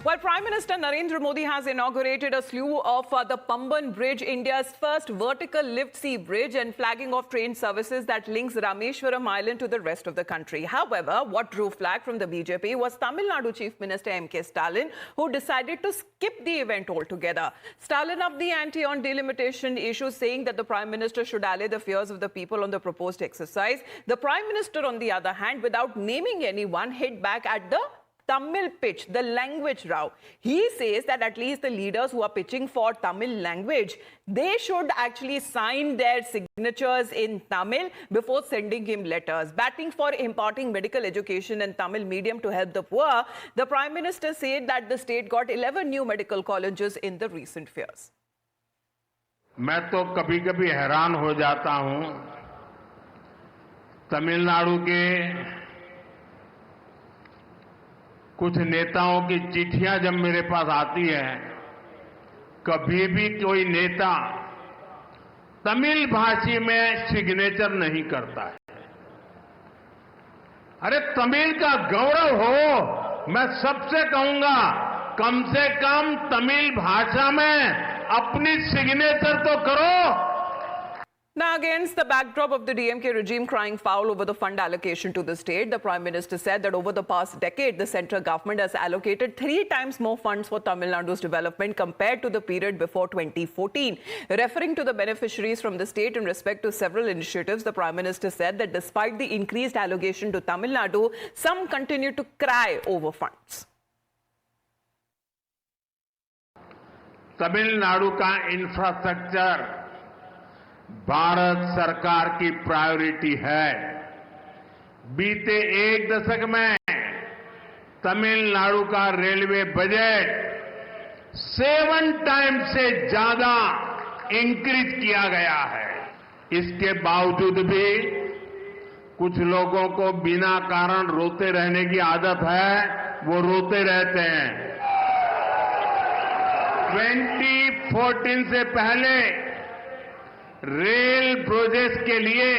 Well, Prime Minister Narendra Modi has inaugurated a slew of the Pamban Bridge, India's first vertical lift sea bridge, and flagging of train services that links Rameshwaram Island to the rest of the country. However, what drew flag from the BJP was Tamil Nadu Chief Minister M.K. Stalin, who decided to skip the event altogether. Stalin upped the ante on delimitation issues, saying that the Prime Minister should allay the fears of the people on the proposed exercise. The Prime Minister, on the other hand, without naming anyone, hit back at the Tamil pitch, the language row. He says that at least the leaders who are pitching for Tamil language, they should actually sign their signatures in Tamil before sending him letters. Batting for imparting medical education in Tamil medium to help the poor, the Prime Minister said that the state got 11 new medical colleges in the recent years. मैं तो कभी-कभी हैरान हो जाता हूं तमिलनाडु के कुछ नेताओं की चिट्ठियां जब मेरे पास आती हैं, कभी भी कोई नेता तमिल भाषी में सिग्नेचर नहीं करता है। अरे तमिल का गौरव हो, मैं सबसे कहूंगा कम से कम तमिल भाषा में अपनी सिग्नेचर तो करो। Now, against the backdrop of the DMK regime crying foul over the fund allocation to the state, the Prime Minister said that over the past decade, the central government has allocated 3 times more funds for Tamil Nadu's development compared to the period before 2014. Referring to the beneficiaries from the state in respect to several initiatives, the Prime Minister said that despite the increased allocation to Tamil Nadu, some continue to cry over funds. Tamil Nadu का infrastructure Bharat सरकार की priority है। बीते एक दशक में तमिलनाडु का railway budget 7 times से ज्यादा इंक्रीज किया गया है। इसके बावजूद भी कुछ लोगों को बिना कारण रोते रहने की आदत है, वो रोते रहते हैं। 2014 से पहले रेल प्रोजेक्ट के लिए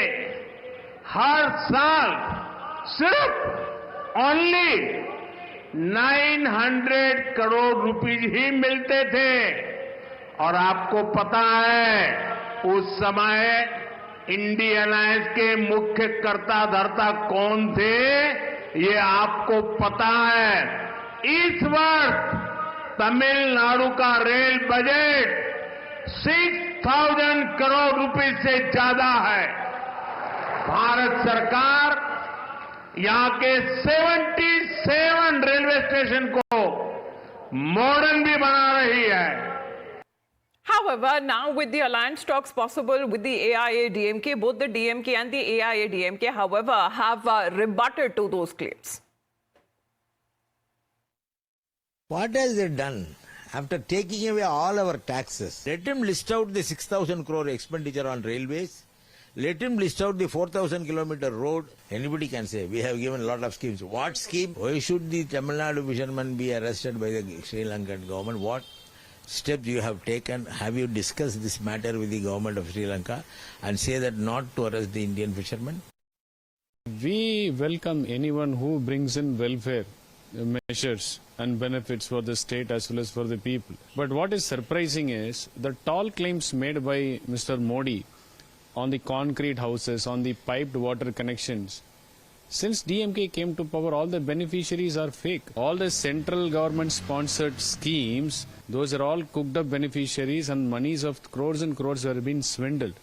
हर साल सिर्फ ओनली 900 करोड़ रुपीस ही मिलते थे। और आपको पता है उस समय इंडियन अलायंस के मुख्य कर्ता धर्ता कौन थे, ये आपको पता है। इस वर्ष तमिलनाडु का रेल बजट 6,000 करोड़ रुपए से ज्यादा है। भारत सरकार यहां के 77 रेलवे स्टेशन को मॉडर्न भी बना रही है। However, now with the alliance talks possible with the AIA-DMK, both the DMK and the AIA-DMK, however, have rebutted to those claims. What has it done? After taking away all our taxes, let him list out the 6,000 crore expenditure on railways. Let him list out the 4,000 kilometer road. Anybody can say, we have given a lot of schemes. What scheme? Why should the Tamil Nadu fishermen be arrested by the Sri Lankan government? What steps you have taken? Have you discussed this matter with the government of Sri Lanka and say that not to arrest the Indian fishermen? We welcome anyone who brings in welfare measures and benefits for the state as well as for the people. But what is surprising is the tall claims made by Mr. Modi on the concrete houses, on the piped water connections. Since DMK came to power, all the beneficiaries are fake. All the central government sponsored schemes, those are all cooked up beneficiaries, and monies of crores and crores have been swindled.